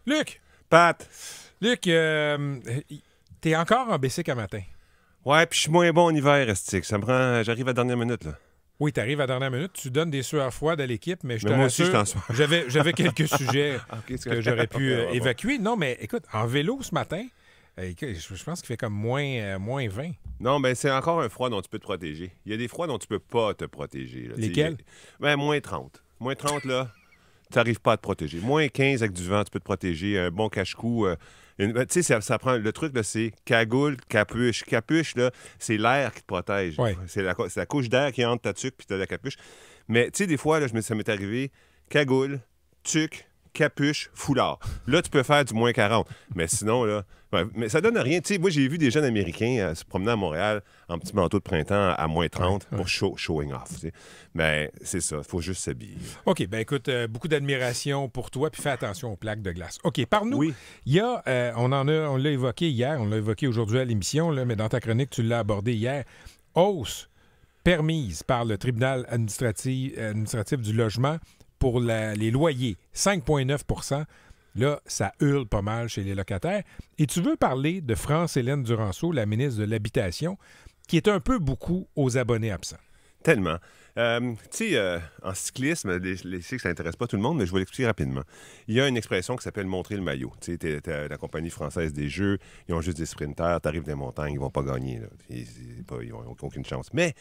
Luc! Pat! Luc, t'es encore en Bessic à matin. Ouais, puis je suis moins bon en hiver, Estique. Ça me prend... J'arrive à la dernière minute, là. Oui, t'arrives à la dernière minute. Tu donnes des sueurs froides à l'équipe, mais je te Mais moi aussi, rassure, je t'en sois. j'avais quelques sujets Okay, que j'aurais pu ouais, bon. évacuer. Non, mais écoute, en vélo ce matin, écoute, je pense qu'il fait comme moins 20. Non, ben c'est encore un froid dont tu peux te protéger. Il y a des froids dont tu peux pas te protéger. Là. Lesquels? Ben, moins 30. Moins 30, là, tu n'arrives pas à te protéger. Moins 15 avec du vent, tu peux te protéger. Un bon cache-cou. Tu sais, ça prend... Le truc, là, c'est cagoule, capuche. Capuche, là, c'est l'air qui te protège. Ouais. C'est la couche d'air qui entre ta tuque puis t'as la capuche. Mais, tu sais, des fois, là, ça m'est arrivé, cagoule, tuque, capuche, foulard. Là, tu peux faire du moins 40. Mais sinon, là... Ouais, mais ça donne rien. Tu sais, moi, j'ai vu des jeunes Américains se promener à Montréal en petit manteau de printemps à moins 30 pour showing off. Tu sais. Mais c'est ça, il faut juste s'habiller. OK, ben écoute, beaucoup d'admiration pour toi, puis fais attention aux plaques de glace. OK, par-nous, Oui. il y a, on l'a évoqué hier, on l'a évoqué aujourd'hui à l'émission, là, mais dans ta chronique, tu l'as abordé hier, hausse permise par le tribunal administratif du logement pour les loyers, 5,9 %. Là, ça hurle pas mal chez les locataires. Et tu veux parler de France-Hélène Duranceau, la ministre de l'Habitation, qui est un peu beaucoup aux abonnés absents. Tellement. Tu sais, en cyclisme, je sais que ça n'intéresse pas tout le monde, mais je vais l'expliquer rapidement. Il y a une expression qui s'appelle « montrer le maillot ». Tu sais, t'es la compagnie française des Jeux, ils ont juste des sprinters, t'arrives des montagnes, ils vont pas gagner. Là. Ils n'ont aucune chance. Mais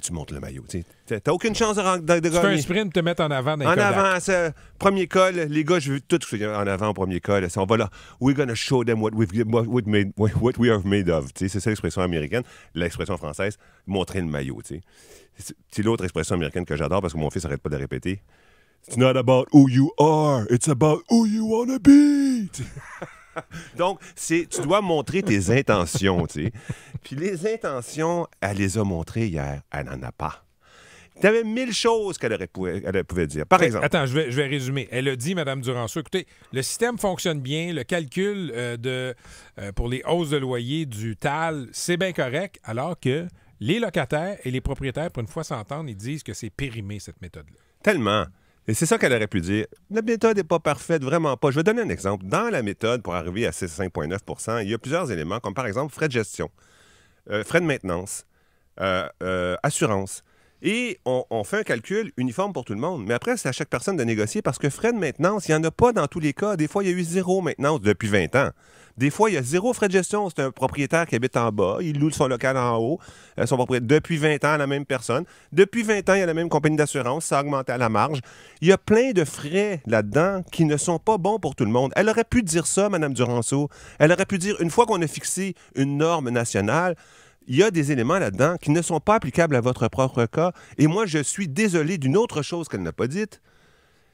tu montres le maillot. T'as aucune chance de gagner. Tu fais un sprint, te mettre en avant dans les En Kodak. avant, c'est premier col. Les gars, je veux tout en avant au premier col. On va là. We're gonna show them what we are made of. C'est ça l'expression américaine. L'expression française, montrer le maillot. C'est l'autre expression américaine que j'adore parce que mon fils n'arrête pas de répéter. It's not about who you are, it's about who you wanna be. Donc, tu dois montrer tes intentions, tu sais. Puis les intentions, elle les a montrées hier. Elle n'en a pas. Il y avait 1000 choses qu'elle pouvait dire. Par exemple... Attends, je vais résumer. Elle a dit, Mme Duranceau, écoutez, le système fonctionne bien, le calcul pour les hausses de loyer du TAL, c'est bien correct, alors que les locataires et les propriétaires, pour une fois s'entendre, ils disent que c'est périmé, cette méthode-là. Tellement. Et c'est ça qu'elle aurait pu dire. La méthode n'est pas parfaite, vraiment pas. Je vais donner un exemple. Dans la méthode, pour arriver à 5,9 %, il y a plusieurs éléments, comme par exemple frais de gestion, frais de maintenance, assurance. Et on fait un calcul uniforme pour tout le monde. Mais après, c'est à chaque personne de négocier parce que frais de maintenance, il n'y en a pas dans tous les cas. Des fois, il y a eu 0 maintenance depuis 20 ans. Des fois, il y a 0 frais de gestion. C'est un propriétaire qui habite en bas. Il loue son local en haut. Son propriétaire, depuis 20 ans, la même personne. Depuis 20 ans, il y a la même compagnie d'assurance. Ça a augmenté à la marge. Il y a plein de frais là-dedans qui ne sont pas bons pour tout le monde. Elle aurait pu dire ça, Mme Duranceau. Elle aurait pu dire, une fois qu'on a fixé une norme nationale, il y a des éléments là-dedans qui ne sont pas applicables à votre propre cas. Et moi, je suis désolé d'une autre chose qu'elle n'a pas dite.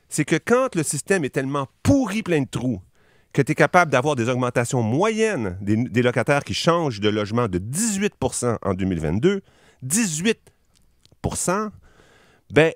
C'est que quand le système est tellement pourri plein de trous que tu es capable d'avoir des augmentations moyennes des locataires qui changent de logement de 18 % en 2022, 18 %, ben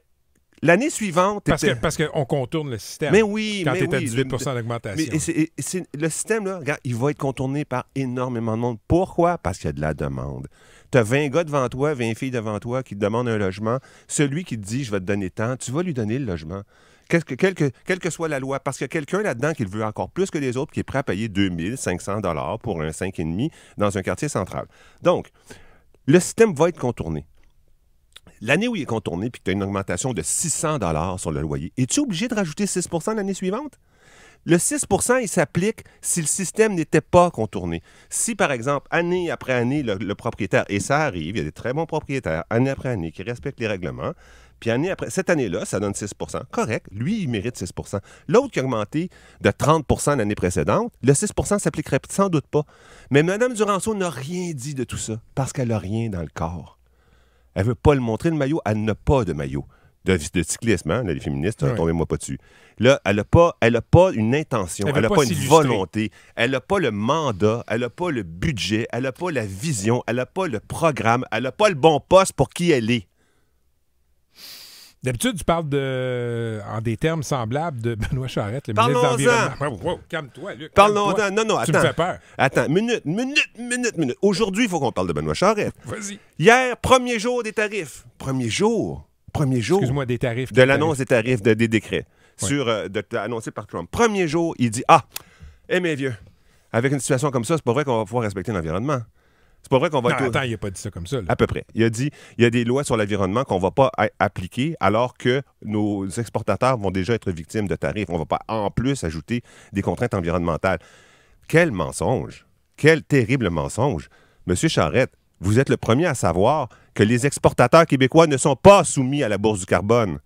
l'année suivante... Parce qu'on contourne le système. Mais oui, quand mais tu es à oui. 18 % d'augmentation. Mais le système, là, regarde, il va être contourné par énormément de monde. Pourquoi? Parce qu'il y a de la demande. Tu as 20 gars devant toi, 20 filles devant toi qui te demandent un logement. Celui qui te dit « je vais te donner tant », tu vas lui donner le logement. Quelle que soit la loi. Parce qu'il y a quelqu'un là-dedans qui le veut encore plus que les autres, qui est prêt à payer 2 500 $ pour un 5,5 dans un quartier central. Donc, le système va être contourné. L'année où il est contourné puis que tu as une augmentation de 600 $ sur le loyer, es-tu obligé de rajouter 6 % l'année suivante? Le 6 % il s'applique si le système n'était pas contourné. Si, par exemple, année après année, le propriétaire, et ça arrive, il y a des très bons propriétaires, année après année, qui respectent les règlements, puis cette année-là, ça donne 6 %. Correct, lui, il mérite 6 %. L'autre qui a augmenté de 30 % l'année précédente, le 6 % ne s'appliquerait sans doute pas. Mais Mme Duranceau n'a rien dit de tout ça, parce qu'elle n'a rien dans le corps. Elle ne veut pas le montrer, le maillot. Elle n'a pas de maillot. De cyclisme, hein? Les féministes, oui. tombez-moi pas dessus. Là, elle n'a pas une intention, elle n'a pas une volonté, elle n'a pas le mandat, elle n'a pas le budget, elle n'a pas la vision, elle n'a pas le programme, elle n'a pas le bon poste pour qui elle est. D'habitude, tu parles en des termes semblables de Benoît Charette, le ministre de l'Environnement. Wow, calme-toi, Luc. Parlons-en. Non, attends. Tu me fais peur. Attends, minute. Aujourd'hui, il faut qu'on parle de Benoît Charette. Vas-y. Hier, premier jour des tarifs. Premier jour. Excuse-moi, des tarifs. De l'annonce des tarifs, des décrets annoncés par Trump. Premier jour, il dit, Eh, mes vieux, avec une situation comme ça, c'est pas vrai qu'on va pouvoir respecter l'environnement. C'est pas vrai qu'on va... Non, attends, il n'a pas dit ça comme ça. Là. À peu près. Il a dit, il y a des lois sur l'environnement qu'on ne va pas appliquer alors que nos exportateurs vont déjà être victimes de tarifs. On ne va pas en plus ajouter des contraintes environnementales. Quel mensonge! Quel terrible mensonge! Monsieur Charette, vous êtes le premier à savoir que les exportateurs québécois ne sont pas soumis à la bourse du carbone.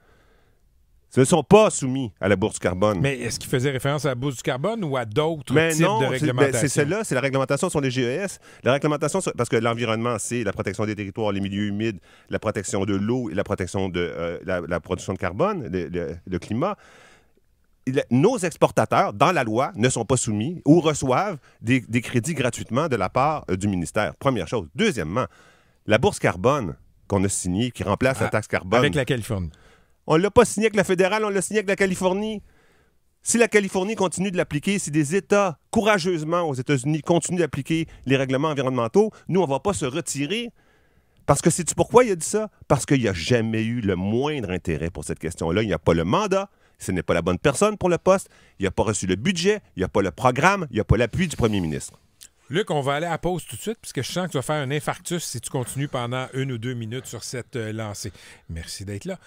Ils ne sont pas soumis à la bourse du carbone. Mais est-ce qu'il faisait référence à la bourse du carbone ou à d'autres types de non, réglementations? c'est celle-là, c'est la réglementation sur les GES. La réglementation, parce que l'environnement, c'est la protection des territoires, les milieux humides, la protection de l'eau et la protection de la production de carbone, le climat. Nos exportateurs, dans la loi, ne sont pas soumis ou reçoivent des crédits gratuitement de la part du ministère. Première chose. Deuxièmement, la bourse carbone qu'on a signée, qui remplace la taxe carbone. Avec la Californie. On ne l'a pas signé avec la fédérale, on l'a signé avec la Californie. Si la Californie continue de l'appliquer, si des États, courageusement aux États-Unis, continuent d'appliquer les règlements environnementaux, nous, on ne va pas se retirer. Parce que sais-tu pourquoi il a dit ça? Parce qu'il n'y a jamais eu le moindre intérêt pour cette question-là. Il n'y a pas le mandat, ce n'est pas la bonne personne pour le poste, il n'a pas reçu le budget, il n'y a pas le programme, il n'y a pas l'appui du premier ministre. Luc, on va aller à la pause tout de suite, puisque je sens que tu vas faire un infarctus si tu continues pendant 1 ou 2 minutes sur cette lancée. Merci d'être là.